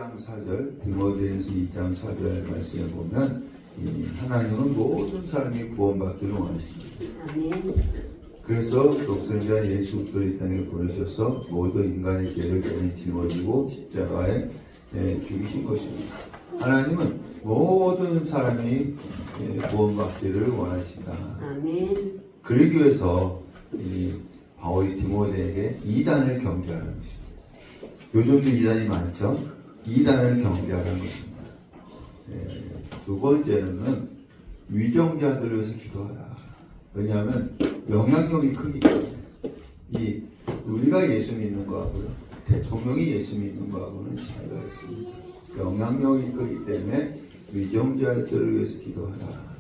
2장 4절, 디모데전서 2장 4절 말씀에 보면 하나님은 모든 사람이 구원받기를 원하십니다. 아멘. 그래서 독생자 예수 그리스도를 이 땅에 보내셔서 모든 인간의 죄를 대신 짊어지고 십자가에 죽이신 것입니다. 하나님은 모든 사람이 구원받기를 원하신다. 아멘. 그러기 위해서 바울이 디모데에게 이단을 경계하는 것입니다. 요즘도 이단이 많죠. 이단을 경계하는 것입니다. 두 번째는 위정자들을 위해서 기도하라. 왜냐하면 영향력이 크기 때문에 우리가 예수 믿는 거하고요, 대통령이 예수 믿는 거하고는 차이가 있습니다. 영향력이 크기 때문에 위정자들을 위해서 기도하라.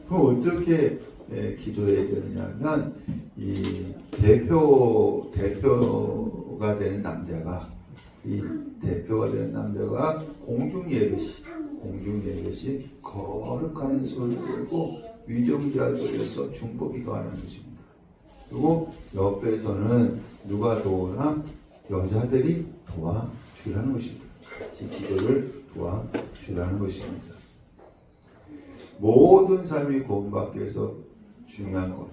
그럼 어떻게 기도해야 되느냐면 대표가 되는 남자가 공중 예배시 거룩한 손을 들고 위정자들에서 중보기도 하는 것입니다. 그리고 옆에서는 누가 도우나 여자들이 도와주라는 것입니다. 같이 기도를 도와주라는 것입니다. 모든 삶이 구원받기 위해서 중요한 것,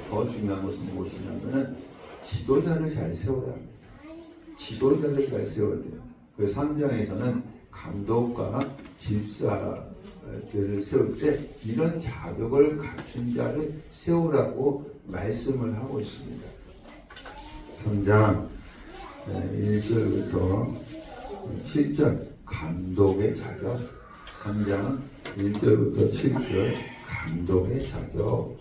더 중요한 것은 무엇이냐면 지도자를 잘 세워야 합니다. 지도자를 잘 세워야 돼요. 그래서 3장에서는 감독과 집사들을 세울 때 이런 자격을 갖춘 자를 세우라고 말씀을 하고 있습니다. 3장 1절부터 7절 감독의 자격. 3장 1절부터 7절 감독의 자격.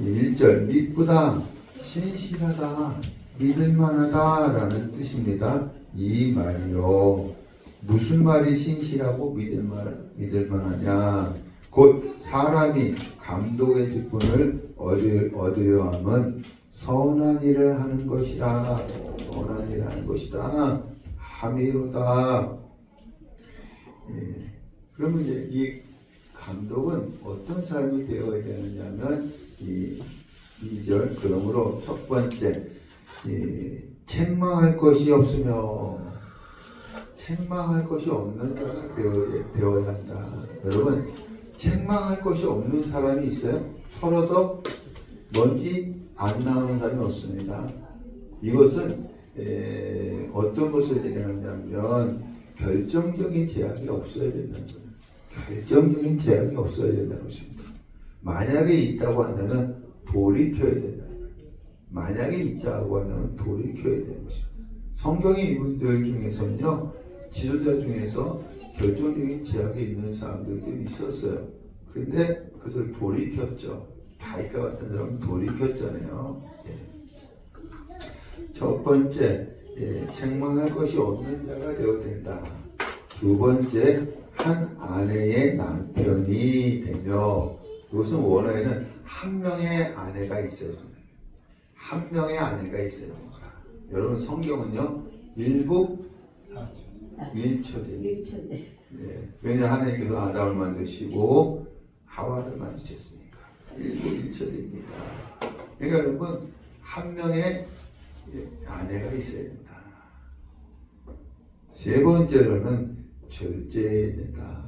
1절 미쁘다, 신실하다, 믿을만하다 라는 뜻입니다. 이 말이요, 무슨 말이 신실하고 믿을만하냐? 곧 사람이 감독의 직분을 얻으려 함은 선한 일을 하는 것이라. 선한 일을 하는 것이다. 함이로다. 그러면 이제 이 감독은 어떤 사람이 되어야 되느냐면 2절, 그러므로 첫 번째 책망할 것이 없으며, 책망할 것이 없는 자가 되어야 한다. 여러분, 책망할 것이 없는 사람이 있어요? 털어서 먼지 안 나오는 사람이 없습니다. 이것은 어떤 것을 얘기하느냐면 결정적인 제약이 없어야 된다는 거예요. 결정적인 제약이 없어야 된다는 것입니다. 만약에 있다고 한다면 돌이켜야 된다는 거예요. 만약에 있다고 한다면 돌이켜야 되는 것입니다. 성경의 인물들 중에서는요, 지도자 중에서 결정적인 제약이 있는 사람들도 있었어요. 근데 그것을 돌이켰죠. 다윗과 같은 사람은 돌이켰잖아요. 첫 번째, 책망할 것이 없는 자가 되어야 된다. 두 번째, 한 아내의 남편이 되며, 이것은 원어에는 한 명의 아내가 있어야 된다. 한 명의 아내가 있어야 된다. 여러분, 성경은요, 일곱 일초대. 왜냐 하나님께서 아담을 만드시고 하와를 만드셨으니까 일곱 일초대입니다. 그러니까 여러분, 한 명의 아내가 있어야 된다. 세 번째로는 절제해야 된다.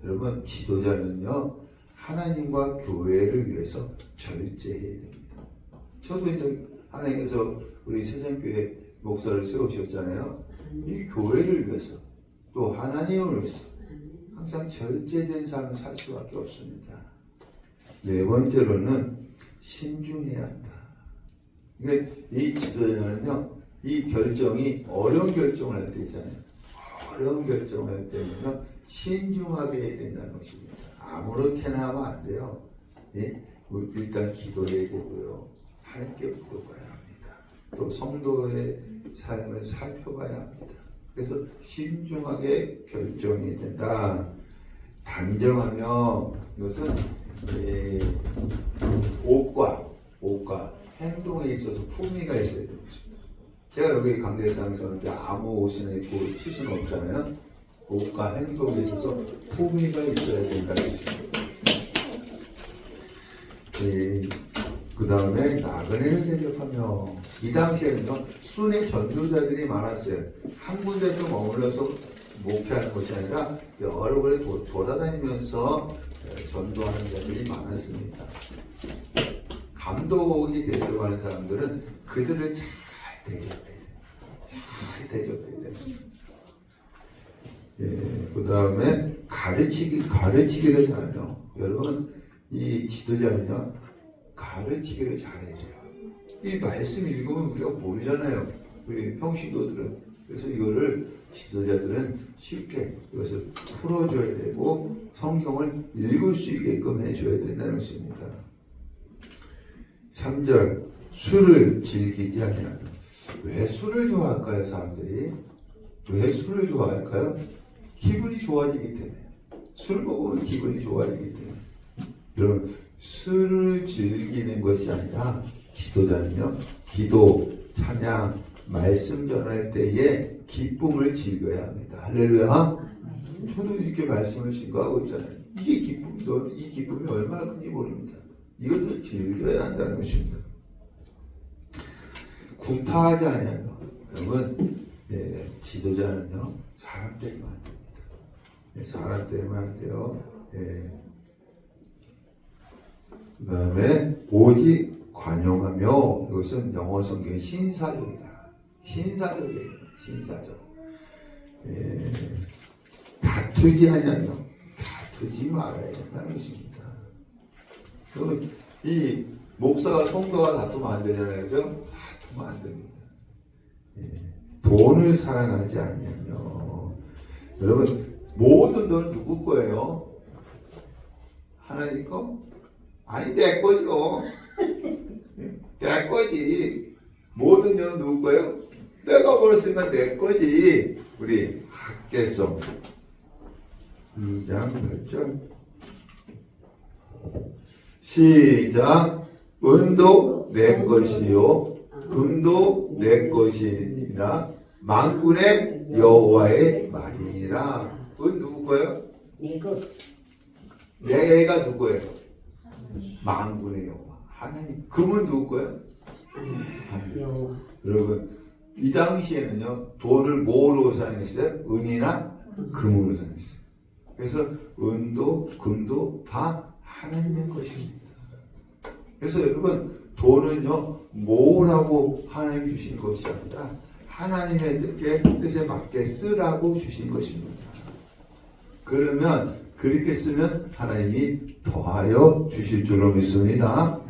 여러분, 지도자는요, 하나님과 교회를 위해서 절제해야 됩니다. 저도 이제 하나님께서 우리 세상교회 목사를 세우셨잖아요. 이 교회를 위해서, 또 하나님을 위해서 항상 절제된 삶을 살 수밖에 없습니다. 네 번째로는 신중해야 한다. 그러니까 이 지도자는요, 이 결정이 어려운 결정을 할 때 있잖아요. 어려운 결정을 할 때는요, 신중하게 해야 된다는 것입니다. 아무렇게나 하면 안 돼요. 일단 기도해야 되고요, 하나님께 물어봐야 합니다. 또 성도의 삶을 살펴봐야 합니다. 그래서 신중하게 결정해야 된다. 단정하며, 이것은 옷과 행동에 있어서 품위가 있어야 되는 것입니다. 제가 여기 강대에서 항상 하는데 아무 옷이나 입고 쓸 수는 없잖아요. 옷과 행동에 있어서 품위가 있어야 된다는 것입니다. 그 다음에 나그네를 대접하며 이 당시에는요 순회 전도자들이 많았어요. 한 군데서 머물러서 목회하는 것이 아니라 여러 군데 돌아다니면서 전도하는 자들이 많았습니다. 감독이 대접하는 사람들은 그들을 잘 대접해야 돼요. 예, 그 다음에 가르치기를 잘하죠. 여러분, 이 지도자는요, 가르치기를 잘해야 돼요. 이 말씀 읽으면 우리가 모르잖아요. 우리 평신도들은. 그래서 이거를 지도자들은 쉽게 이것을 풀어줘야 되고 성경을 읽을 수 있게끔 해줘야 된다는 것입니다. 3절, 술을 즐기지 아니하며. 왜 술을 좋아할까요, 사람들이? 왜 술을 좋아할까요? 기분이 좋아지기 때문에. 술 먹으면 기분이 좋아지기 때문에. 여러분, 술을 즐기는 것이 아니라 지도자는요, 기도, 찬양, 말씀 전할 때에 기쁨을 즐겨야 합니다. 할렐루야. 저도 이렇게 말씀을 증거하고 있잖아요. 이게 이 기쁨이 얼마나 큰지 모릅니다. 이것을 즐겨야 한다는 것입니다. 구타하지 아니하며. 여러분, 지도자는요, 사람 때리면 안 됩니다. 사람 때리면 안 돼요. 그 다음에 오직 관용하며. 이것은 영어 성경의 신사적이다. 신사적이에요. 신사적. 다투지 아니하며. 다투지 말아야 된다는 것입니다. 이 목사가 성도가 다투면 안 되잖아요. 그죠? 다투면 안 됩니다. 돈을 사랑하지 아니하며. 여러분, 모든 돈 누구 거예요? 하나님 거? 아니, 내 거죠. 내 거지. 모든 돈 누구 거예요? 내가 벌었으니까 내 거지. 우리 학개성 2장 8절 시작. 은도 내 것이요 금도 내 것이니라 만군의 여호와의 말이니라. 은 누구 거예요? 내 애가 누구예요? 만군의 여호와 하나님. 금은 누구 거예요? 하나님. 여러분, 이 당시에는요 돈을 뭐로 사용했어요? 은이나 금으로 사용했어요. 그래서 은도 금도 다 하나님의 것입니다. 그래서 여러분, 돈은요 모으라고 하나님 주신 것이 아니라 하나님의 뜻에 맞게 쓰라고 주신 것입니다. 그러면 그렇게 쓰면 하나님이 더하여 주실 줄로 믿습니다.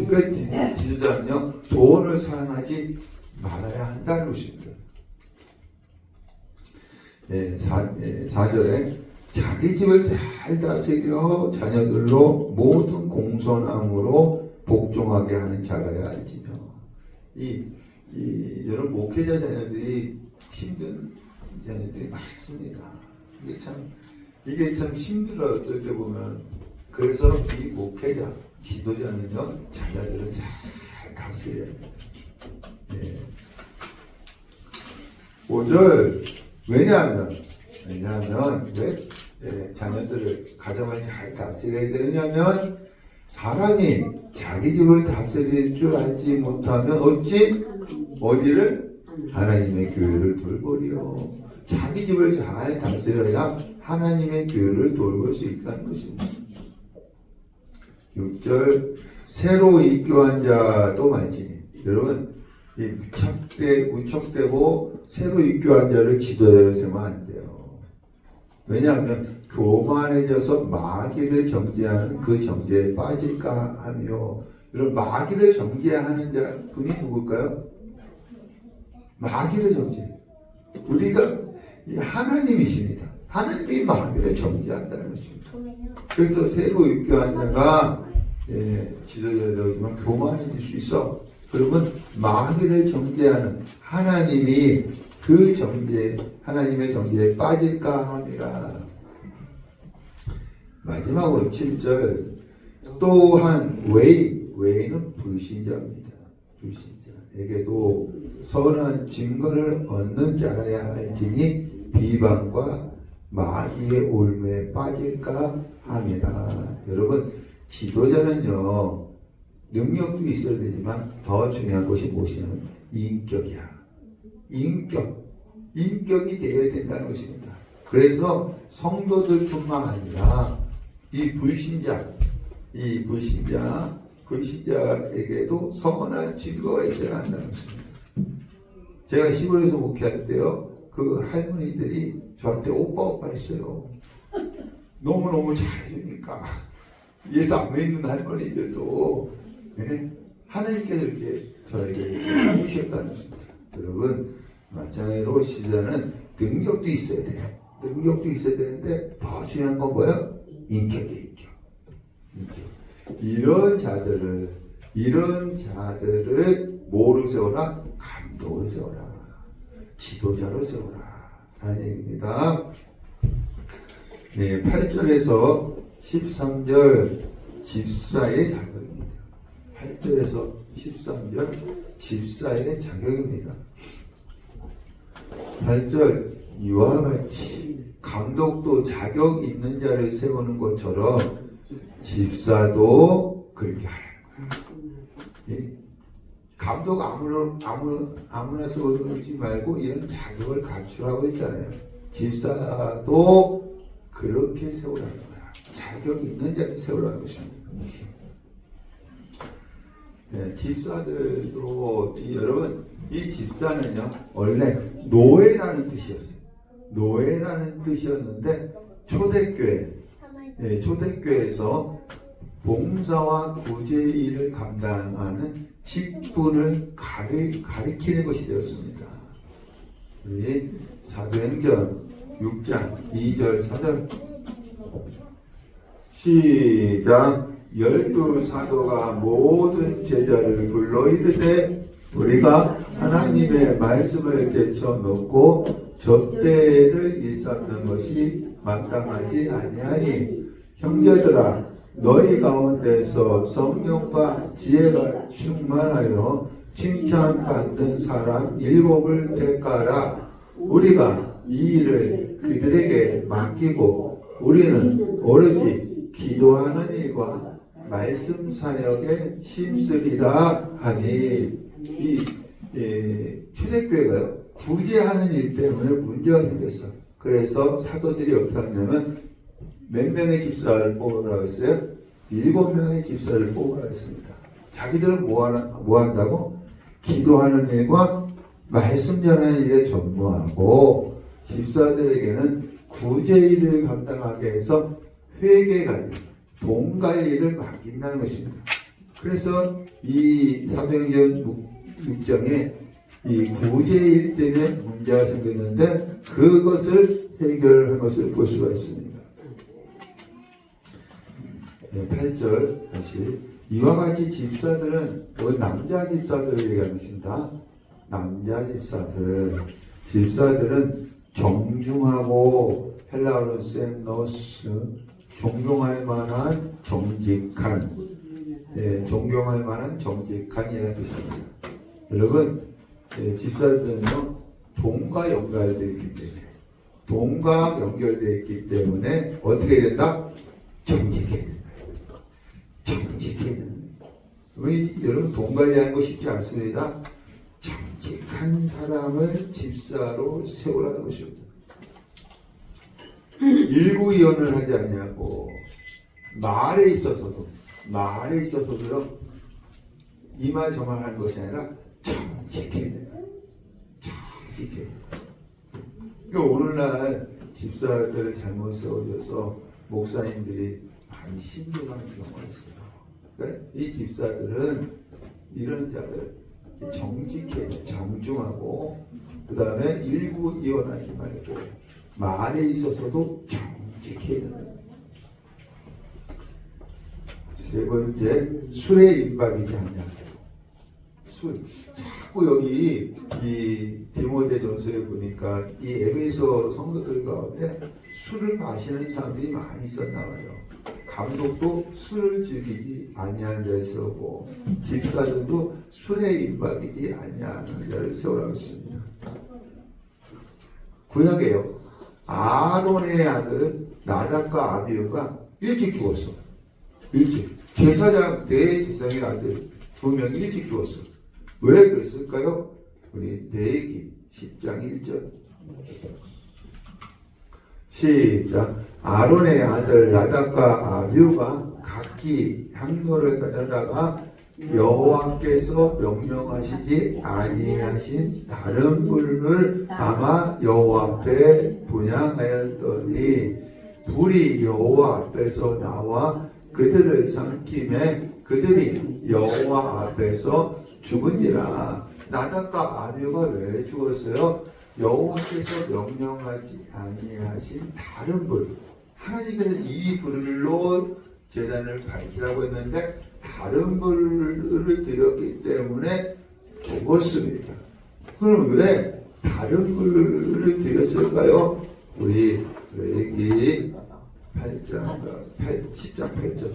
그 지도자는요 돈을 사랑하지 말아야 한다는 것입니다. 4절에 자기 집을 잘 다스려 자녀들로 모든 공손함으로 복종하게 하는 자라야 할지며. 여러분, 목회자 자녀들이 힘든 자녀들이 많습니다. 이게 참 힘들어요. 어떨 때 보면. 그래서 이 목회자, 지도자는요 자녀들을 잘 다스려야 됩니다. 5절, 왜냐하면 왜 자녀들을, 가정을 잘 다스려야 되느냐면 사람이 자기 집을 다스릴 줄 알지 못하면 어디를? 하나님의 교회를 돌보리요. 자기 집을 잘 다스려야 하나님의 교회를 돌볼 수 있다는 것입니다. 6절, 새로 입교한 자도 말지니. 여러분, 이 무척되고 새로 입교한 자를 지도자로 세우면 안 돼요. 왜냐하면 교만해져서 마귀를 정죄하는 그 정죄에 빠질까 하며. 여러분, 마귀를 정죄하는 자 분이 누굴까요? 마귀를 정죄. 우리가 하나님이십니다. 하나님이 마귀를 정죄한다는 것입니다. 그래서 새로 입교한 자가 지도자되지만 교만해질 수 있어. 그러면 마귀를 정죄하는 하나님이 그 하나님의 정죄에 빠질까 함이라. 마지막으로 7절, 또한 외인은 불신자입니다. 불신자에게도 선한 증거를 얻는 자라야 할지니 비방과 마귀의 올무에 빠질까 함이라. 여러분, 지도자는요 능력도 있어야 되지만 더 중요한 것이 무엇이냐면 인격이야. 인격이 되어야 된다는 것입니다. 그래서 성도들뿐만 아니라 이 불신자에게도 선한 증거가 있어야 한다는 것입니다. 제가 시골에서 목회할 때요, 그 할머니들이 저한테 오빠 했어요. 너무너무 잘해주니까. 예수 안 믿는 할머니들도 하나님께서 이렇게 저에게 해주셨다는 것입니다. 여러분, 마찬가지로 시자는 능력도 있어야 돼요. 능력도 있어야 되는데 더 중요한 건 뭐예요? 인격. 이런 자들을 뭐로 세워라? 감독으로 세워라. 지도자로 세워라. 라는 얘기입니다. 네, 8절에서 13절 집사의 자격입니다. 8절에서 13절 집사의 자격입니다. 8절 이와 같이 감독도 자격 있는 자를 세우는 것처럼 집사도 그렇게 하라는 거예요. 감독 아무나 세우지 말고 이런 자격을 갖추라고 했잖아요. 집사도 그렇게 세우라는 거야. 자격 있는 자를 세우라는 것입니다. 네, 집사들도 여러분, 이 집사는요 원래 노예라는 뜻이었어요. 노예라는 뜻이었는데 초대교회에서 봉사와 구제 일을 감당하는 직분을 가리키는 것이 되었습니다. 우리 사도행전 6장 2절 4절 시작. 12사도가 모든 제자를 불러 이르되 우리가 하나님의 말씀을 제쳐 놓고 접대를 일삼는 것이 마땅하지 아니하니 형제들아 너희 가운데서 성령과 지혜가 충만하여 칭찬받는 사람 7을 택하라. 우리가 이 일을 그들에게 맡기고 우리는 오로지 기도하는 일과 말씀 사역에 힘쓰리라 하니. 이 초대교회가요 구제하는 일 때문에 문제가 생겼어. 그래서 사도들이 어떻게 하냐면 몇 명의 집사를 뽑으라고 했어요? 7명의 집사를 뽑으라고 했습니다. 자기들은 뭐 한다고? 기도하는 일과 말씀 전하는 일에 전무하고 집사들에게는 구제 일을 감당하게 해서 회계 관리, 돈 관리를 맡긴다는 것입니다. 그래서 이 사도행전 6장에 이 구제일 때문에 문제가 생겼는데 그것을 해결한 것을 볼 수가 있습니다. 8절 다시 이와 같이 집사들은 남자 집사들을 얘기하는 것입니다. 남자 집사들은 정중하고 헬라어로 셈노스 존경할 만한 정직한이라는 뜻입니다. 여러분, 집사들은요 돈과 연결되어 있기 때문에 어떻게 된다? 정직해야 된다. 여러분, 돈 관리하는 거 쉽지 않습니다. 정직한 사람을 집사로 세우라는 것입니다. 일구이연을 하지 않냐고. 말에 있어서도요 이말 저말 하는 것이 아니라 정직해야 된다. 그러니까 오늘날 집사들을 잘못 세워줘서 목사님들이 많이 신고하는 경우가 있어요. 그러니까 이 집사들은 이런 자들 정직해, 정중하고 그 다음에 일구이연하지 말고 말에 있어서도 정직해야 된다. 세 번째, 술에 임박이지 않냐. 자꾸 여기 이 디모데전서에 보니까 이 에베소 성도들 가운데 술을 마시는 사람들이 많이 있었나 봐요. 감독도 술을 즐기지 아니하는 자를 세우고 집사들도 술에 임박이지 아니하는 자를 세우라고 했습니다. 구약에요. 아론의 아들 나답과 아비후가 일찍 죽었어. 일찍. 제사장 대제사장의 아들 2명 일찍 죽었어. 왜 그랬을까요? 우리 레위기 10장 1절 시작. 아론의 아들 나답과 아비후가 각기 향로를 가져다가 여호와께서 명령하시지 아니하신 다른 불을 담아 여호와 앞에 분향하였더니 불이 여호와 앞에서 나와 그들을 삼킴에 그들이 여호와 앞에서 죽으니라. 나답과 아비후가 왜 죽었어요? 여호와께서 명령하지 아니하신 다른 불, 하나님께서 이 불로 제단을 밝히라고 했는데 다른 불을 드렸기 때문에 죽었습니다. 그럼 왜 다른 불을 드렸을까요? 우리 레위기 10장 8절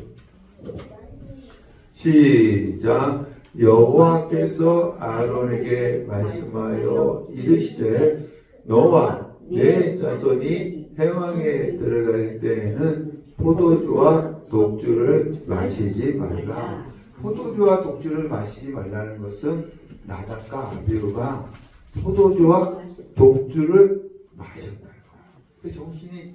시작. 여호와께서 아론에게 말씀하여 이르시되 너와 내 자손이 회왕에 들어갈 때에는 포도주와 독주를 마시지 말라. 포도주와 독주를 마시지 말라는 것은 나답과 아비후가 포도주와 독주를 마셨다는 거야. 정신이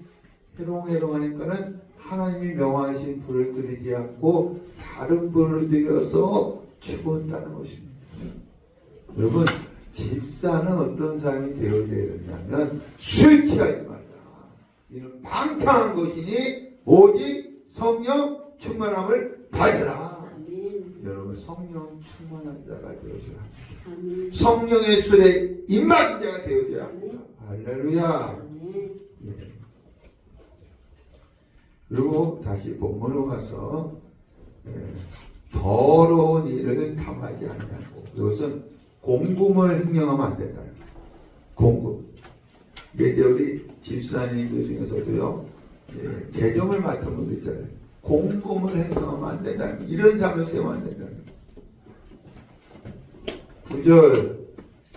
해롱해롱하니까는 하나님이 명하신 불을 들이지 않고 다른 불을 들여서 죽었다는 것입니다. 여러분, 집사는 어떤 사람이 되어야 되냐면 술 취하지 말라. 이는 방탕한 것이니 오직 성령 충만함을 받으라. 여러분, 성령 충만한 자가 되어줘야 합니다. 성령의 술에 입맞은 자가 되어줘야 합니다. 할렐루야. 예. 그리고 다시 본문으로 가서 더러운 일을 탐하지 않냐고. 이것은 공금을 횡령하면 안 된다. 공금. 이제 우리 집사님들 중에서도요, 재정을 맡은 분들 있잖아요. 공금을 횡령하면 안 된다는, 이런 삶을 세우면 안 된다는 거예요. 9절.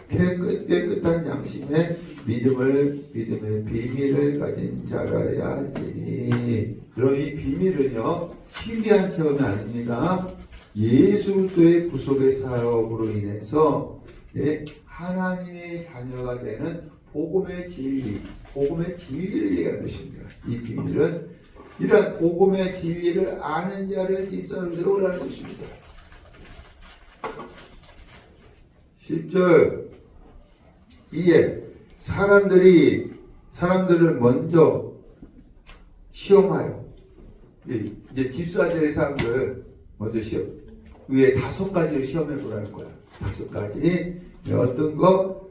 깨끗한 양심에 믿음의 비밀을 가진 자라야 하니. 그럼 이 비밀은요, 신비한 체험이 아닙니다. 예수 그리스도의 구속의 사역으로 인해서 하나님의 자녀가 되는 복음의 진리를 얘기하는 것입니다. 이 비밀은 이러한 복음의 진리를 아는 자를 집사로 세우라는 것입니다. 10절. 이에 사람들을 먼저 시험하여, 이제 집사들의 사람들 먼저 시험, 위에 5가지를 시험해 보라는 거야. 5가지. 어떤 거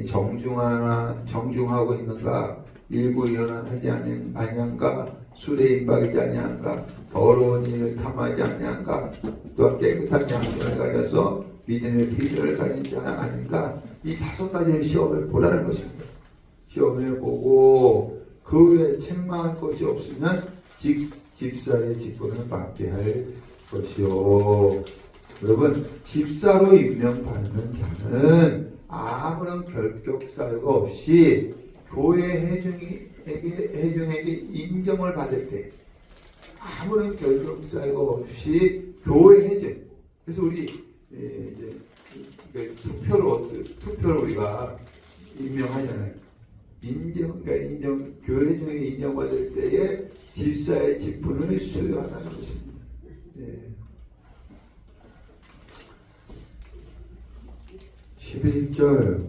정중하고 있는가, 일부 일어나지 아니한가, 술에 임박이지 아니한가, 더러운 일을 탐하지 아니한가, 또한 깨끗한 양심을 가져서 믿음의 비밀을 가진 자 아닌가. 이 5가지를 시험을 보라는 것입니다. 시험해 보고 그 외에 책망할 것이 없으면 집사의 직분을 맡게 할 것이요. 여러분, 집사로 임명받는 자는 아무런 결격 사유가 없이 교회 회중에게 인정을 받을 때, 아무런 결격 사유가 없이 교회 회중. 그래서 우리 이제 투표로 우리가 임명하잖아요. 교회 중에 인정받을 때에 집사의 직분을 수여하라는 것입니다. 예. 11절.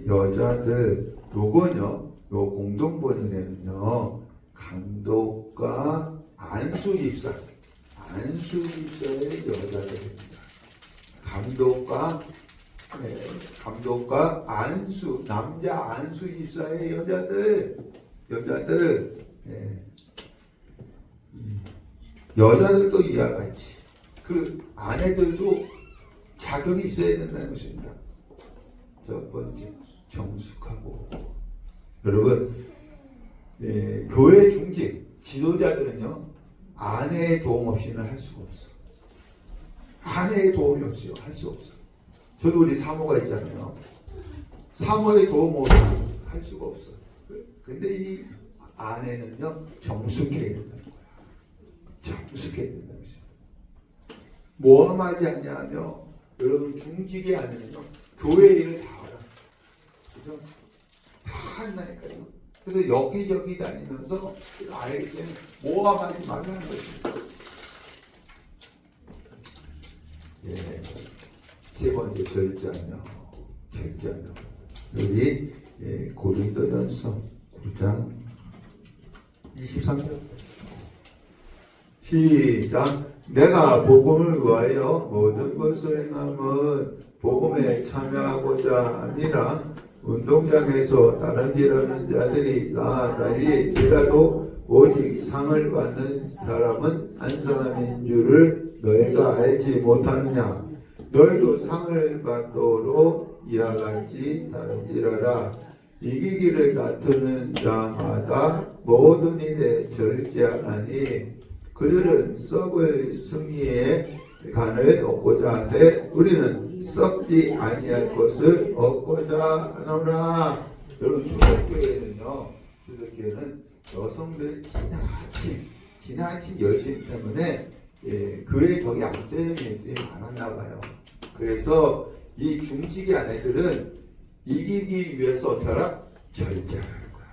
여자들, 요거는요, 요 공동번역에는요, 감독과 안수 집사의 여자들입니다. 감독과 안수, 남자 안수 집사의 여자들도 이와 같이 그 아내들도 자격이 있어야 된다는 것입니다. 첫 번째, 정숙하고. 여러분, 교회 중직 지도자들은요, 아내의 도움 없이는 할 수가 없어. 아내의 도움이 없이요 할 수 없어. 저도 우리 사모가 있잖아요. 사모의 도움 없이 할 수가 없어. 근데 이 아내는요, 정숙해야 된다는 거야. 정숙해야 된다는 것입니다. 모함하지 아니하며 여러분 중직이 아니면요 교회 일을 다 하라. 그죠? 다 한다니까요. 그래서 여기저기 다니면서 알기 때문에 모함하지 말라는 것입니다. 예, 세 번째 절제하며 여기 고린도전서 9장 23절 시작. 내가 복음을 위하여 모든 것을 행함은 복음에 참여하고자 합니다. 운동장에서 다름질하는 자들이 나날일지라도 오직 상을 받는 사람은 한 사람인 줄을 너희가 알지 못하느냐. 너희도 상을 받도록 이와 같이 다름질하라. 이기기를 다투는 자마다 모든 일에 절제하나니 그들은 썩을 승리의 간을 얻고자 하되 우리는 썩지 아니할 것을 얻고자 하노라. 여러분 초대교회는 여성들의 지나친 열심 때문에 교회 덕이 안 되는 일들이 많았나 봐요. 그래서 이 중직의 아내들은 이기기 위해서 어떻게 하라? 절제하는 거야.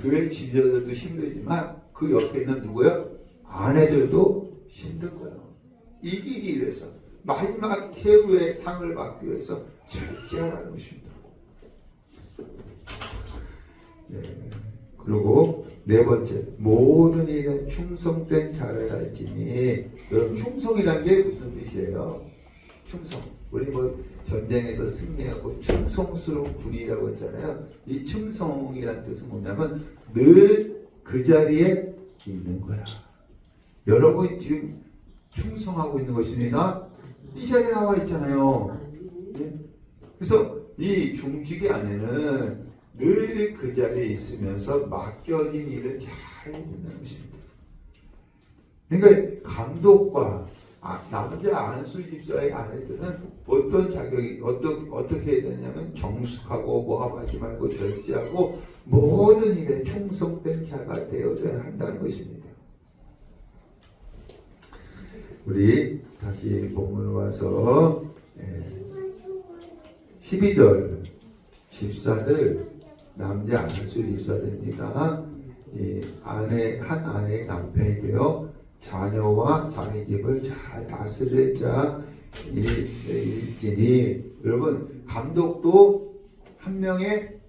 교회 지도자들도 힘들지만 그 옆에 있는 누구야? 아내들도 힘든 거예요. 이기기 위해서 마지막 최후의 상을 받기 위해서 절제하라는 것입니다. 그리고 네 번째, 모든 일에 충성된 자를 알지니. 여러분 충성이란 게 무슨 뜻이에요? 충성. 우리 전쟁에서 승리하고 충성스러운 군이라고 했잖아요. 이 충성이란 뜻은 뭐냐면 늘 그 자리에 있는 거야. 여러분 지금 충성하고 있는 것입니다. 이 자리에 나와 있잖아요. 그래서 이 중직의 아내는 늘 그 자리에 있으면서 맡겨진 일을 잘 해낸다는 것입니다. 그러니까 감독과 남자 안수 집사의 아내들은 어떤 자격이 어떻게 해야 되냐면 정숙하고 모함하지 말고 절제하고 모든 일에 충성된 자가 되어줘야 한다는 것입니다. 우리 다시 본문으로 와서 12절 집사들 남자 안수 집사들입니다. 한 아내의 남편이 되어 자녀와 자기 집을 잘 다스릴 자일지니. 여러분 감독도 한 명의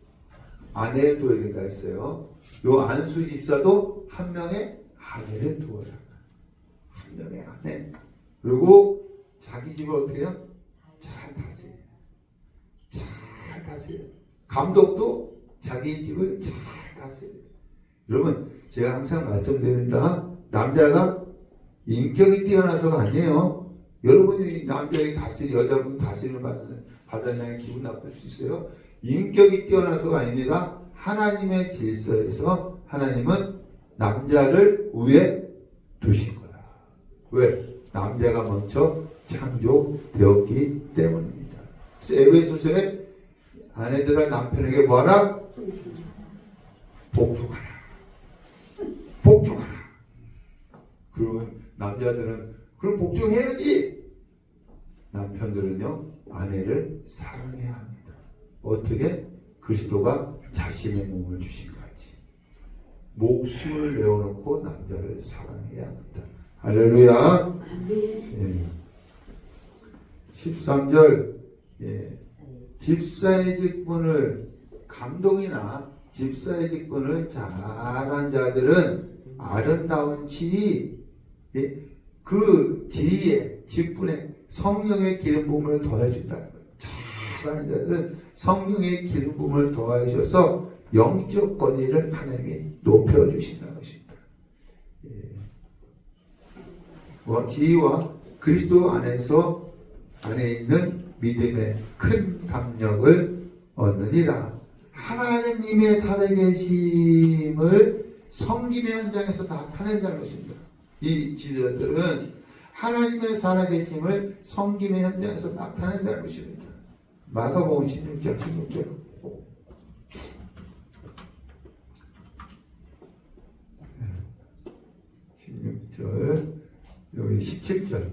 아내를 둬야 된다 했어요. 요 안수 집사도 한 명의 아내를 두어야 한다. 한 명의 아내. 그리고 자기 집을 어떻게 해요? 잘 다스려요. 잘 다스려요. 감독도 자기 집을 잘 다스려요. 여러분 제가 항상 말씀드립니다. 남자가 인격이 뛰어나서가 아니에요. 여러분이 남자에게 여자분 다스림을 받았냐면 기분 나쁠 수 있어요. 인격이 뛰어나서가 아닙니다. 하나님의 질서에서 하나님은 남자를 위에 두신 거야. 왜? 남자가 먼저 창조되었기 때문입니다. 그래서 에베소서에 아내들아 남편에게 뭐하라? 복종하라. 복종하라. 그러면 남자들은 그럼 복종해야지. 남편들은요 아내를 사랑해야 합니다. 어떻게? 그리스도가 자신의 몸을 주신 것 같이 목숨을 내어놓고 남자를 사랑해야 합니다. 할렐루야. 13절 집사의 직분을 감독이나 집사의 직분을 잘한 자들은 아름다운 지위, 그 지위에 직분에 성령의 기름 부음을 더해준다는 거예요. 잘하는 자들은 성령의 기름 부음을 더하셔서 영적 권위를 하나님이 높여주신다는 것입니다. 지위와 그리스도 안에 있는 믿음의 큰 담력을 얻느니라. 하나님의 살아계심을 섬김의 현장에서 나타낸다는 것입니다. 이 지도자들은 하나님의 살아계심을 섬김의 현장에서 나타낸다는 것입니다. 마가복음 16장 16절 7절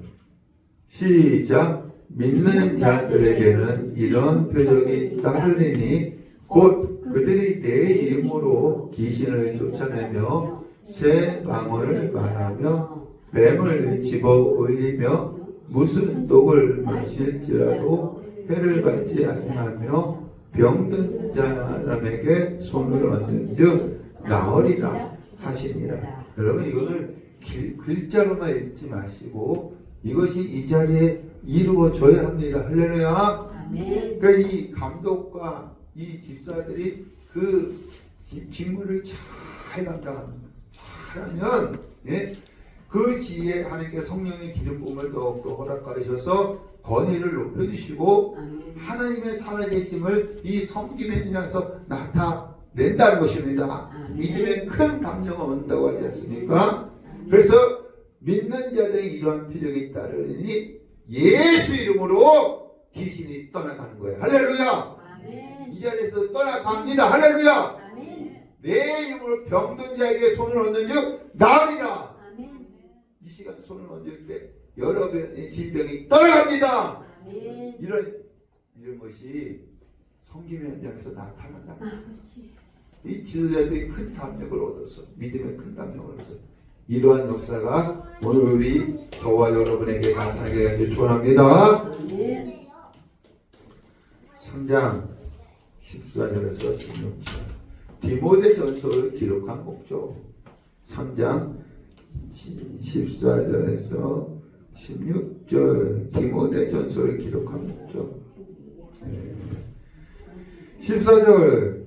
시작. 믿는 자들에게는 이런 표적이 따르리니 곧 그들이 내 이름으로 귀신을 쫓아내며 새 방언을 말하며 뱀을 집어 올리며 무슨 독을 마실지라도 해를 받지 아니하며 병든 사람에게 손을 얹은 즉 나으리라 하시니라. 여러분 이거를 글자로만 읽지 마시고 이것이 이 자리에 이루어져야 합니다. 할렐루야. 그러니까 이 감독과 이 집사들이 그 직무를 잘 감당합니다. 잘하면 그 지혜에 하나님께 성령의 기름 부음을 더욱더 허락하셔서 권위를 높여주시고 하나님의 살아계심을 이 섬김의 현장에서 나타낸다는 것입니다. 믿음의 큰 감정을 얻는다고 하지 않습니까? 그래서 믿는 자들이 이러한 표적이 따르니 예수 이름으로 귀신이 떠나가는 거예요. 할렐루야. 아멘. 이 자리에서 떠나갑니다. 할렐루야. 아멘. 내 이름으로 병든 자에게 손을 얹는 즉 나으리라. 아멘. 이 시간 손을 얹을 때 여러 병의 질병이 떠나갑니다. 아멘. 이런 것이 성김의 현장에서 나타난다. 이 지도자들이 큰 담력을 얻었어. 믿음의 큰 담력을 얻었어. 이러한 역사가 오늘 우리 저와 여러분에게 나타나게 축원합니다. 3장 14절에서 16절 디모데전서를 기록한 목적. 3장 14절에서 16절 디모데전서를 기록한 목적. 14절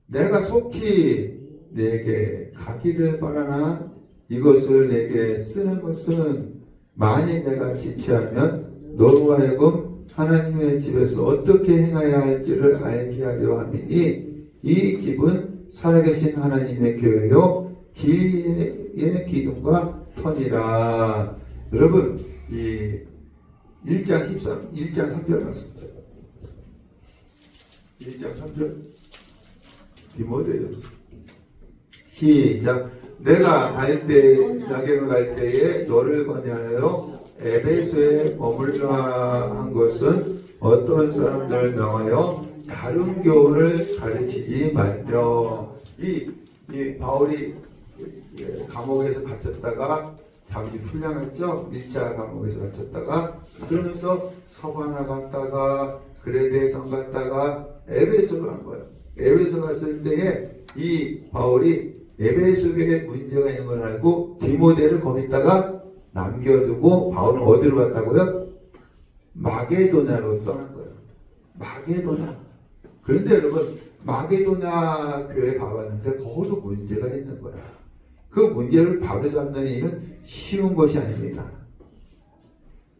내가 속히 내게 가기를 바라나 이것을 내게 쓰는 것은 만일 내가 지체하면 너로 하여금 하나님의 집에서 어떻게 행하여야 할지를 알게 하려 함이니 이 집은 살아계신 하나님의 교회요 진리의 기둥과 터니라. 여러분 이 1장 3절 말씀이죠. 1장 3절 디모데전서 시작. 내가 나게로 갈 때에 너를 권하여 에베소에 머물라 한 것은 어떤 사람들을 명하여 다른 교훈을 가르치지 말며. 이 바울이 감옥에서 갇혔다가 잠시 훈련했죠. 1차 감옥에서 갇혔다가 그러면서 서바나 갔다가 그레데성 갔다가 에베소로 간 거예요. 에베소 갔을 때에 이 바울이 에베소에 문제가 있는 걸 알고 디모데를 거기다가 남겨두고 바울은 어디로 갔다고요? 마게도냐로 떠난 거예요. 마게도냐. 그런데 여러분 마게도냐 교회에 가봤는데 거기도 문제가 있는 거야. 그 문제를 바로잡는 일은 쉬운 것이 아닙니다.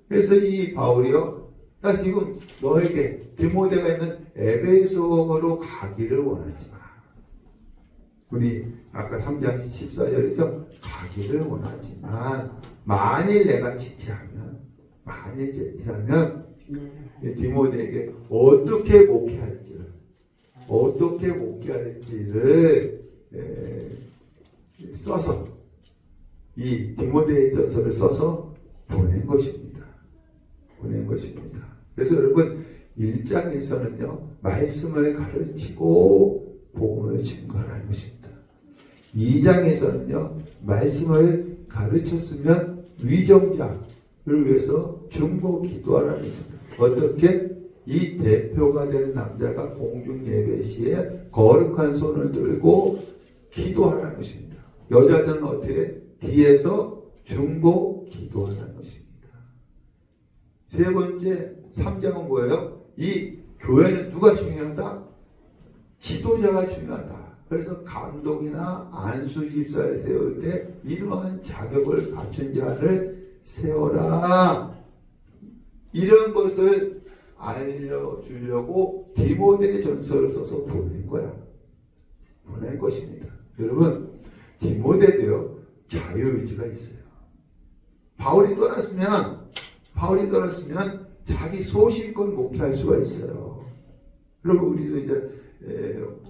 그래서 이 바울이요, 나 지금 너에게 디모데가 있는 에베소로 가기를 원하지만 우리 아까 3장 14절이죠. 가기를 원하지만 만일 내가 지체하면 디모데에게 어떻게 목회할지를 써서 이 디모데전서를 써서 보낸 것입니다. 그래서 여러분 1장에서는요 말씀을 가르치고 복음을 증거하는 것입니다. 2장에서는요 말씀을 가르쳤으면 위정자를 위해서 중보 기도하라는 것입니다. 어떻게? 이 대표가 되는 남자가 공중 예배 시에 거룩한 손을 들고 기도하라는 것입니다. 여자들은 어떻게? 뒤에서 중보 기도하라는 것입니다. 세 번째 3장은 뭐예요? 이 교회는 누가 중요하다? 지도자가 중요하다. 그래서 감독이나 안수 집사를 세울 때 이러한 자격을 갖춘 자를 세워라. 이런 것을 알려주려고 디모데전서를 써서 보낸 것입니다. 여러분 디모데도요 자유의지가 있어요. 바울이 떠났으면 자기 소신껏 목회할 수가 있어요. 그리고 우리도 이제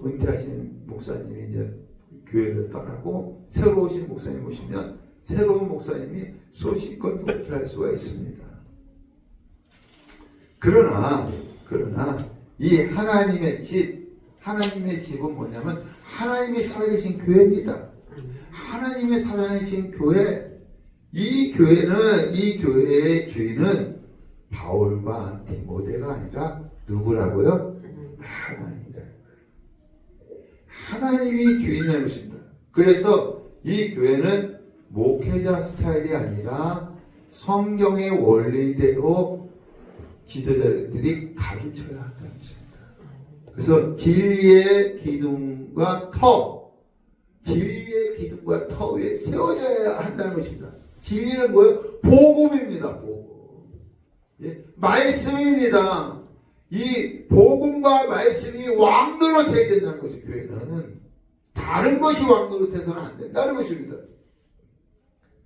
은퇴하신 목사님이 이제 교회를 떠나고 새로 오신 목사님 오시면 새로운 목사님이 소신껏 목회할 수가 있습니다. 그러나 이 하나님의 집은 뭐냐면 하나님이 살아계신 교회입니다. 하나님이 살아계신 교회, 이 교회의 주인은 바울과 디모데가 아니라 누구라고요? 하나님이다. 하나님이 주인인 것입니다. 그래서 이 교회는 목회자 스타일이 아니라 성경의 원리대로 지도자들이 가르쳐야 한다는 것입니다. 그래서 진리의 기둥과 터 위에 세워져야 한다는 것입니다. 진리는 뭐예요? 복음입니다. 복음. 예? 말씀입니다. 이 복음과 말씀이 왕노릇해야 된다는 것이 교회는 다른 것이 왕노릇해서는 안 된다는 것입니다.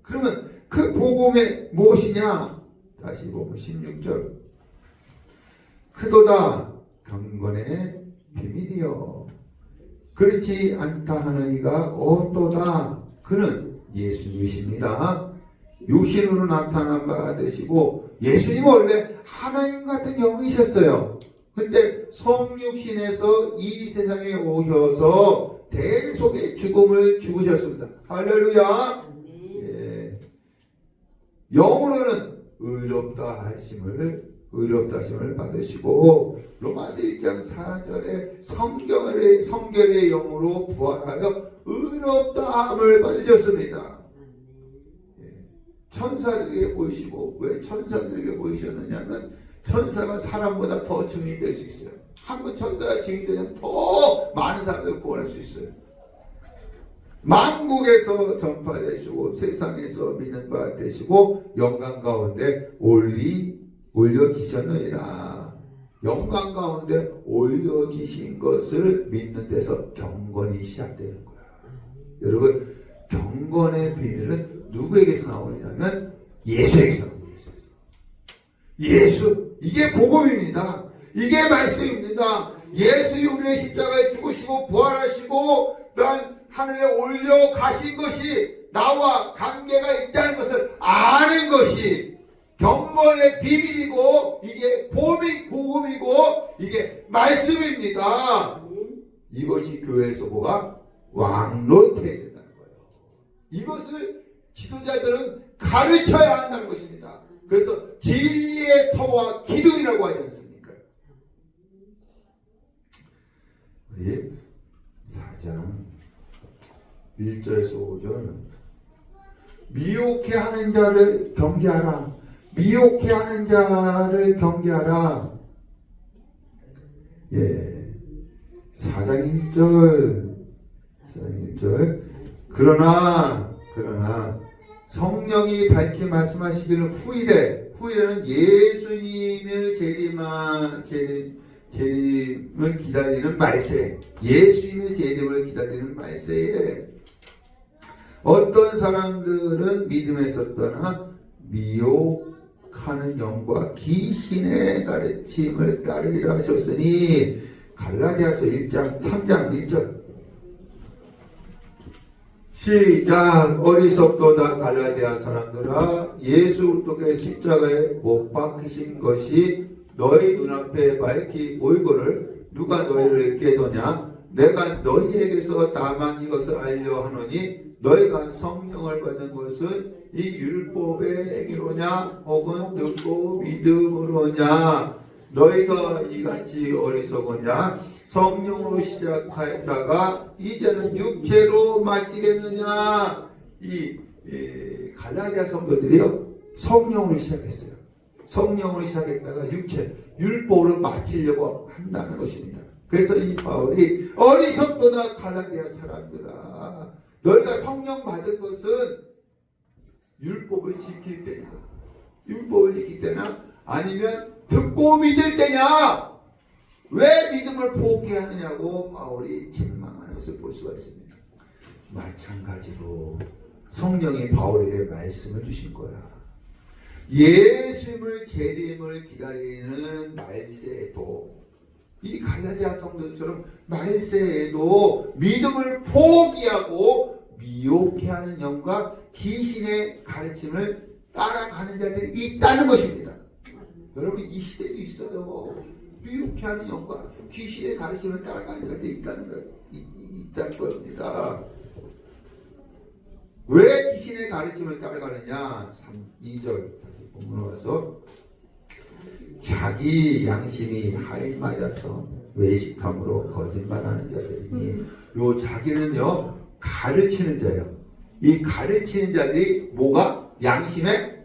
그러면 그 복음이 무엇이냐? 다시 보면 16절. 크도다 경건의 비밀이요 그렇지 않다 하는 이가 어떠다. 그는 예수님이십니다. 육신으로 나타난 바 되시고 예수님은 원래 하나님 같은 영이셨어요. 근데 성육신에서 이 세상에 오셔서 대속의 죽음을 죽으셨습니다. 할렐루야. 예. 영으로는 의롭다 하심을 받으시고 로마서 1장 4절에 성결의 영으로 부활하여 의롭다함을 받으셨습니다. 천사들에게 보이시고, 왜 천사들에게 보이셨느냐면 천사가 사람보다 더 증인될 수 있어요. 한 번 천사가 증인되면 더 많은 사람들을 구원할 수 있어요. 만국에서 전파되시고 세상에서 믿는 바 되시고 영광 가운데 올려지셨느니라. 영광 가운데 올려지신 것을 믿는 데서 경건이 시작되는 거야. 여러분, 경건의 비밀은 누구에게서 나오느냐면 예수에게서 나옵니다. 예수, 이게 복음입니다. 이게 말씀입니다. 예수이 우리의 십자가에 죽으시고 부활하시고 난 하늘에 올려가신 것이 나와 관계가 있다는 것을 아는 것이 경건의 비밀이고 이게 복음이고 이게 말씀입니다. 이것이 교회에서 뭐가 왕노릇해야 된다는 거예요. 이것을 지도자들은 가르쳐야 한다는 것입니다. 그래서 진리의 터와 기둥이라고 하지 않습니까? 우리 4장 1절에서 5절 미혹해하는 자를 경계하라. 미혹해하는 자를 경계하라. 예, 4장 1절 그러나 성령이 밝히 말씀하시기를 후일에는 예수님을 재림을 기다리는 말세, 예수님의 재림을 기다리는 말세에 어떤 사람들은 믿음에서 떠나 미혹하는 영과 귀신의 가르침을 따르리라 하셨으니 갈라디아서 3장 1절 시작. 어리석도다 갈라디아 사람들아, 예수 그리스도의 십자가에 못 박히신 것이 너희 눈앞에 밝히 보이거늘 누가 너희를 깨도냐? 내가 너희에게서 다만 이것을 알려 하노니 너희가 성령을 받은 것은 이 율법의 행위로냐 혹은 듣고 믿음으로냐? 너희가 이같이 어리석었냐? 성령으로 시작하였다가 이제는 육체로 마치겠느냐? 이 갈라디아 성도들이요, 성령으로 시작했어요. 성령으로 시작했다가 율법으로 마치려고 한다는 것입니다. 그래서 이 바울이 어리석도다 갈라디아 사람들아, 너희가 성령 받은 것은 율법을 지킬 때냐 아니면 듣고 믿을 때냐? 왜 믿음을 포기하느냐고 바울이 책망하는 것을 볼 수가 있습니다. 마찬가지로 성령이 바울에게 말씀을 주신 거야. 예수님을 재림을 기다리는 말세에도 이 갈라디아 성도처럼 말세에도 믿음을 포기하고 미혹해하는 영과 귀신의 가르침을 따라가는 자들이 있다는 것입니다. 여러분 이 시대에도 있어요. 미혹해하는 영과 귀신의 가르침을 따라가는 자들이 있다는 겁니다. 왜 귀신의 가르침을 따라가느냐? 2절 다시 본문에 와서 자기 양심이 하에 맞아서 외식함으로 거짓말하는 자들이니, 요 자기는요 가르치는 자예요. 이 가르치는 자들이 뭐가? 양심에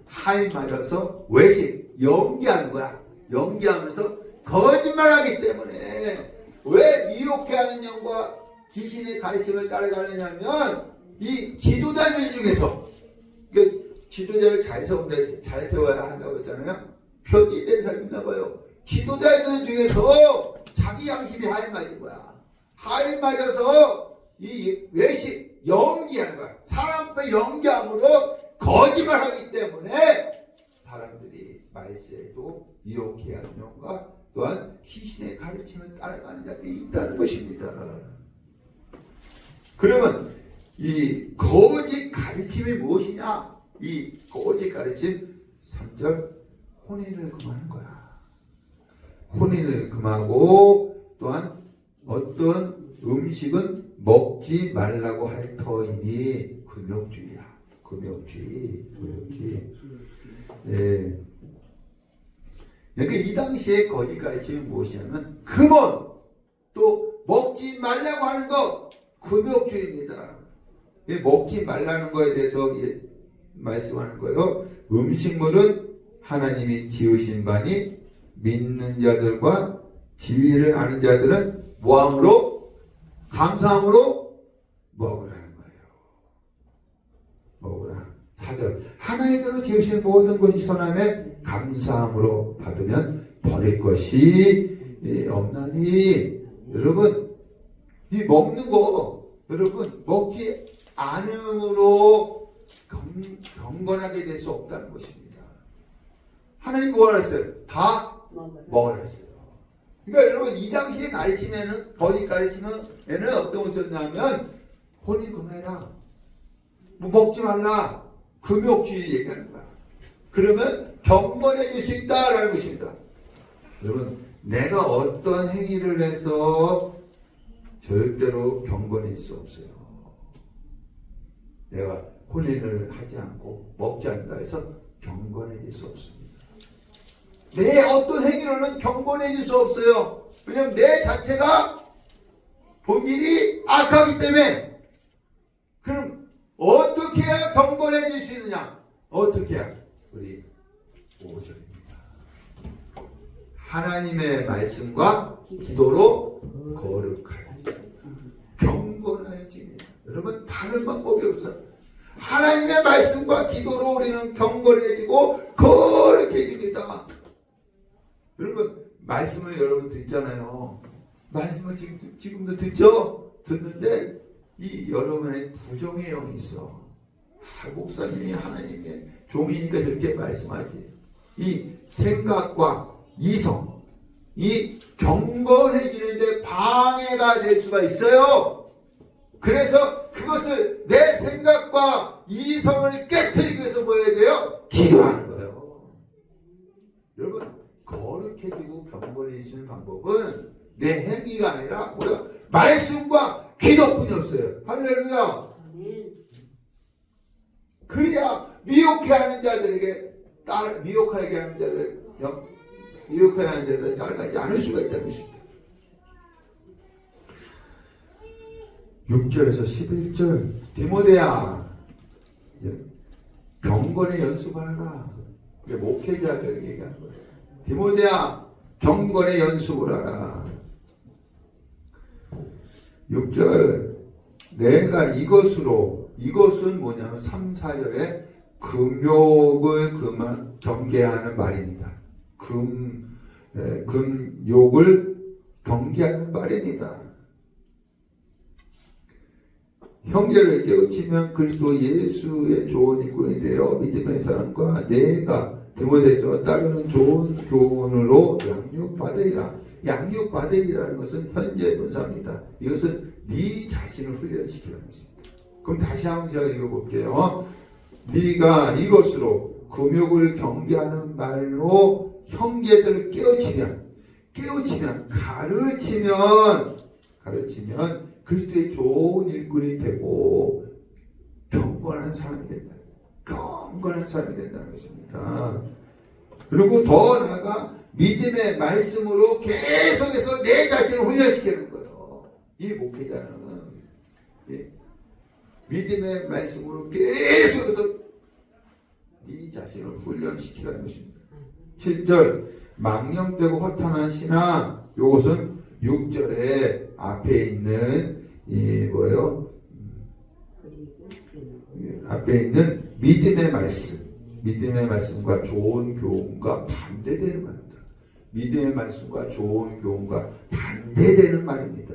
하에 맞아서 외식, 연기하는 거야. 연기하면서 거짓말하기 때문에. 왜 미혹해하는 영과 귀신의 가르침을 따라가느냐면 이 지도자들 중에서, 지도자를 잘 세워야 한다고 했잖아요. 편집된 사람이 있나 봐요. 지도자들 중에서 자기 양심이 하에 맞은 거야. 하에 맞아서 이 외식, 연기하는 거야. 사람 앞에 연기함으로 거짓말하기 때문에 사람들이 말세에도 미혹해야 하는 영과 또한 귀신의 가르침을 따라가는 자들이 있다는 것입니다. 그러면 이 거짓 가르침이 무엇이냐? 이 거짓 가르침 3절 혼인을 금하는 거야. 혼인을 금하고 또한 어떤 음식은 먹지 말라고 할 터이니 금욕주의야. 금욕주의. 예. 그러니까 이 당시에 거짓 가르침이 무엇이냐면 금원, 또 먹지 말라고 하는 거 금욕주의입니다. 먹지 말라는 거에 대해서 말씀하는 거예요. 음식물은 하나님이 지으신 바니 믿는 자들과 진리를 아는 자들은 뭐함으로? 감사함으로 먹으라는 거예요. 먹으라. 4절 하나님께서 지으신 모든 것이 선함에 감사함으로 받으면 버릴 것이 없나니. 여러분 이 먹는 거 여러분 먹지 않음으로 경건하게 될 수 없다는 것입니다. 하나님 뭐라 했어요? 다 먹으라 했어요. 그러니까 여러분 이 당시에 가르치면은, 거짓 가르치면에는 어떤 것이 있냐면 혼인 금해라, 뭐 먹지 말라, 금욕주의 얘기하는 거야. 그러면 경건해질 수 있다라는 것입니다. 여러분 내가 어떤 행위를 해서 절대로 경건해질 수 없어요. 내가 혼인을 하지 않고 먹지 않는다 해서 경건해질 수 없습니다. 내 어떤 행위로는 경건해질 수 없어요. 왜냐하면 내 자체가 본질이 악하기 때문에. 그럼 어떻게 해야 경건해질 수 있느냐? 어떻게 해야? 우리 5절입니다. 하나님의 말씀과 기도로 거룩하여지, 경건하여집니다. 여러분 다른 방법이 없어요. 하나님의 말씀과 기도로 우리는 경건해지고 거룩해집니다. 여러분 말씀을 여러분 듣잖아요. 말씀을 지금도 듣죠? 듣는데 이 여러분의 부정의 영이 있어. 목사님이 하나님의 종이니까 그렇게 말씀하지. 이 생각과 이성, 이 경건해지는데 방해가 될 수가 있어요. 그래서 그것을 내 생각과 이성을 깨트리기 위해서 뭐 해야 돼요? 기도하는 거예요. 여러분 거룩해지고 경건해지는 방법은 내 행위가 아니라 뭐야? 말씀과 기도뿐이 없어요. 할렐루야. 그래야 미혹해하는 자들에게 미혹하게 하는 자들, 미혹하게 하는 자들 따라가지 않을 수가 있다는 것입니다. 6절에서 11절 디모데야 경건의 연습을 하라. 이게 목회자들 얘기하는 거예요. 디모데야 경건의 연습을 하라. 6절 내가 이것은 뭐냐면 3, 4절에 금욕을 경계하는 말입니다. 금욕을 경계하는 말입니다. 형제를 깨우치면 그리스도 예수의 좋은 일꾼이 되어 믿음의 사람과 내가 디모데처 따르는 좋은 교훈으로 양육받으리라. 양육받으리라는 것은 현재 분사입니다. 이것은 네 자신을 훈련시키는 것입니다. 그럼 다시 한번 제가 읽어볼게요. 네가 이것으로 금욕을 경계하는 말로 형제들을 깨우치면 가르치면 그리스도의 좋은 일꾼이 되고 경건한 사람이 된다. 경건한 사람이 된다는 것입니다. 그리고 더 나아가 믿음의 말씀으로 계속해서 내 자신을 훈련시키는 거예요. 이 목회자는 믿음의 말씀으로 계속해서 네 자신을 훈련시키라는 것입니다. 7절 망령되고 허탄한 신앙, 요것은 6절에 앞에 있는 앞에 있는 믿음의 말씀과 좋은 교훈과 반대되는 말입니다. 믿음의 말씀과 좋은 교훈과 반대되는 말입니다.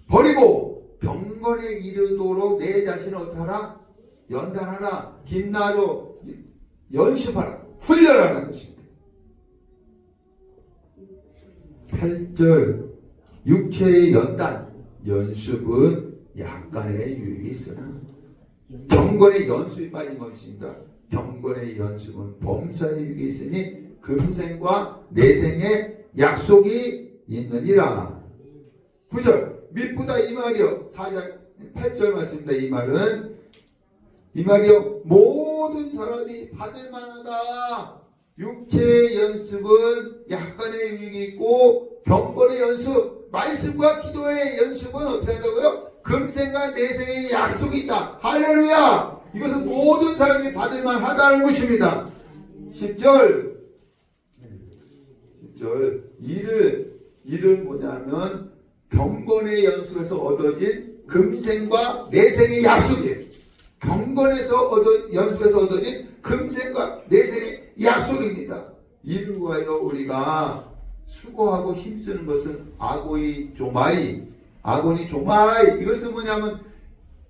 버리고 경건에 이르도록 내 자신을 어떻게 하라? 연단하라, 김나로 연습하라, 훈련하라는 것입니다. 8절 육체의 연습은 약간의 유익이 있으나 경건의 연습이 빠진 것입니다. 경건의 연습은 범사의 유익이 있으니 금생과 내생의 약속이 있느니라. 9절 미쁘다 이 말이요. 8절 말씀입니다. 이 말이요 모든 사람이 받을 만하다. 육체의 연습은 약간의 유익이 있고 경건의 연습, 말씀과 기도의 연습은 어떻게 한다고요? 금생과 내생의 약속이 있다. 할렐루야! 이것은 모든 사람이 받을 만하다는 것입니다. 10절 일은 뭐냐면 경건의 연습에서 얻어진 금생과 내생의 약속이에요. 연습에서 얻어진 금생과 내생의 약속입니다. 이를 위하여 우리가 수고하고 힘쓰는 것은 아고니 조마이. 이것은 뭐냐면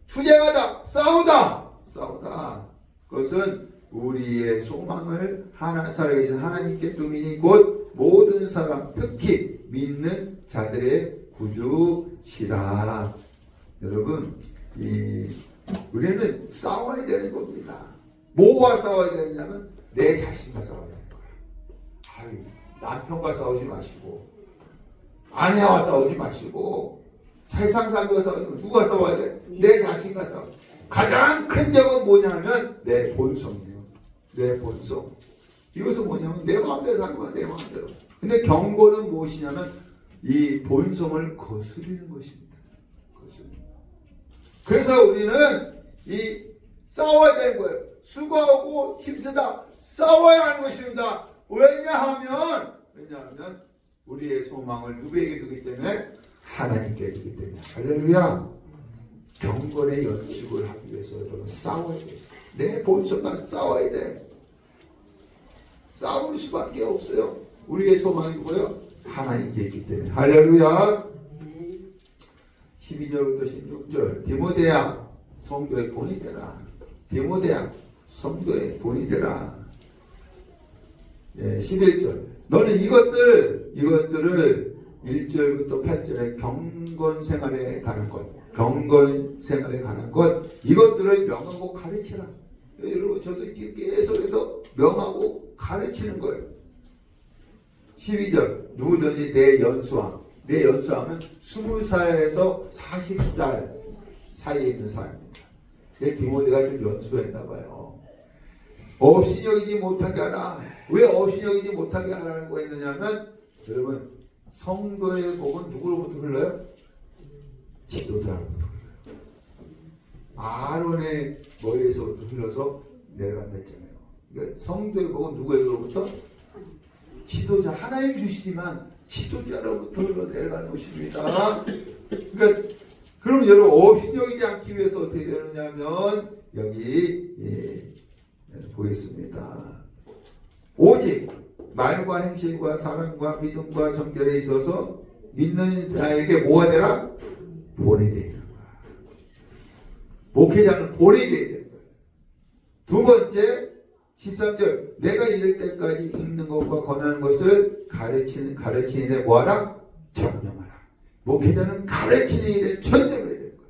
투쟁하다, 싸우다. 그것은 우리의 소망을 살아계신 하나님께 두미니 곧 모든 사람, 특히 믿는 자들의 구주시라. 여러분, 우리는 싸워야 되는 겁니다. 뭐와 싸워야 되냐면 내 자신과 싸워야 되는 거야. 남편과 싸우지 마시고, 아내와 싸우지 마시고, 세상 사람과 싸우지 마시고, 누가 싸워야 돼? 내 자신과 싸워. 가장 큰 적은 뭐냐면 내 본성이에요. 내 본성. 이것은 뭐냐면 내 마음대로 사는 거야. 내 마음대로. 근데 경고는 무엇이냐면 이 본성을 거스르는 것입니다. 그래서 우리는 싸워야 되는 거예요. 수고하고 힘쓰다 싸워야 하는 것입니다. 왜냐하면 우리의 소망을 누구에게 두기 때문에? 하나님께 두기 때문에. 할렐루야. 경건의 연습을 하기 위해서 여러분 싸워야 돼. 내 본성과 싸워야 돼. 싸울 수밖에 없어요. 우리의 소망이 뭐예요? 하나님께 있기 때문에. 할렐루야. 12절부터 16절 디모데야 성도의 본이 되라. 디모데야 성도의 본이 되라. 11절 너는 이것들을 1절부터 8절에 경건 생활에 관한 것 이것들을 명하고 가르치라. 여러분 저도 계속해서 명하고 가르치는 거예요. 12절 누구든지 내 연수함은 20살에서 40살 사이에 있는 사람입니다. 디모데가 좀 연수했나 봐요. 업신여기지 못하게 하라. 왜 업신여기지 못하게 하라고 했느냐면 여러분 성도의 복은 누구로부터 흘러요? 지도자로부터 흘러요. 아론의 머리에서부터 흘러서 내려간다 했잖아요. 그러니까 성도의 복은 누구에게로부터? 지도자. 하나님 주시지만 지도자로부터 흘러 내려가는 것입니다. 그러니까 그럼 여러분 업신여기지 않기 위해서 어떻게 되느냐면 여기 보겠습니다. 오직 말과 행실과 사랑과 믿음과 정결에 있어서 믿는 자에게 뭐가 되라? 본이 되는 거야. 목회자는 본이 되는 거야. 두 번째 13절 내가 이럴 때까지 읽는 것과 권하는 것을 가르치는 일에 뭐하라? 전념하라. 목회자는 가르치는 일에 전념해야 되는 거야.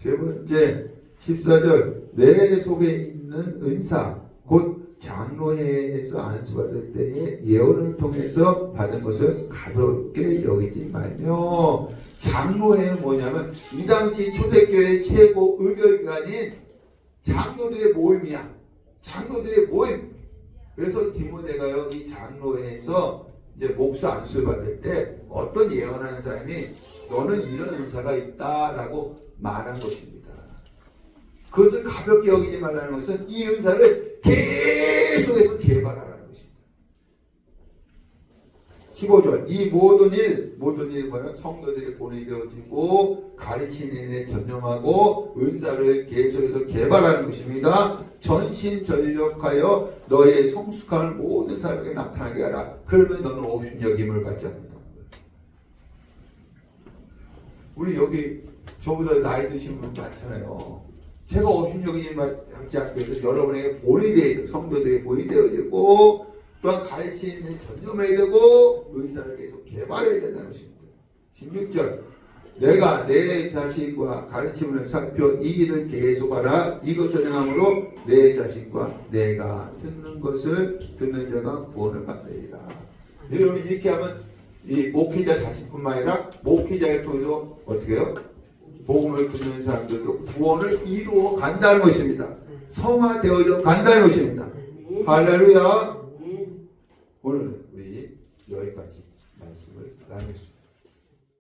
세 번째 14절 내 속에 있는 은사 곧 장로회에서 안수받을 때의 예언을 통해서 받은 것을 가볍게 여기지 말며 장로회는 뭐냐면 이 당시 초대교회 최고 의결기관인 장로들의 모임이야. 장로들의 모임. 그래서 디모데가요 이 장로회에서 이제 목사 안수를 받을 때 어떤 예언하는 사람이 너는 이런 은사가 있다라고 말한 것입니다. 그것을 가볍게 여기지 말라는 것은 이 은사를 계속해서 개발하라는 것입니다. 15절 이 모든 일이 뭐예요? 성도들이 본이 되어지고 가르치는 일에 전념하고 은사를 계속해서 개발하는 것입니다. 전심전력하여 너의 성숙함을 모든 사람에게 나타나게 하라. 그러면 너는 업신여김을 받지 않는다는 거예요. 우리 여기 저보다 나이 드신 분 많잖아요. 제가 업신여김을 받지 않기 위해서 여러분에게 본이 되어야 성도들에게 본이 되어지고 또한 가르치는 일에 전념해야 되고 은사를 계속 개발해야 된다는 것입니다. 16절 내가 내 자신과 가르침을 살펴 이 일을 계속하라. 이것을 행함으로 내 자신과 내가 듣는 것을 듣는 자가 구원을 받으리라. 여러분 이렇게 하면 이 목회자 자신뿐만 아니라 목회자를 통해서 어떻게 해요? 복음을 듣는 사람들도 구원을 이루어 간다는 것입니다. 성화되어져 간다는 것입니다. 할렐루야. 오늘은 우리 여기까지 말씀을 나누겠습니다.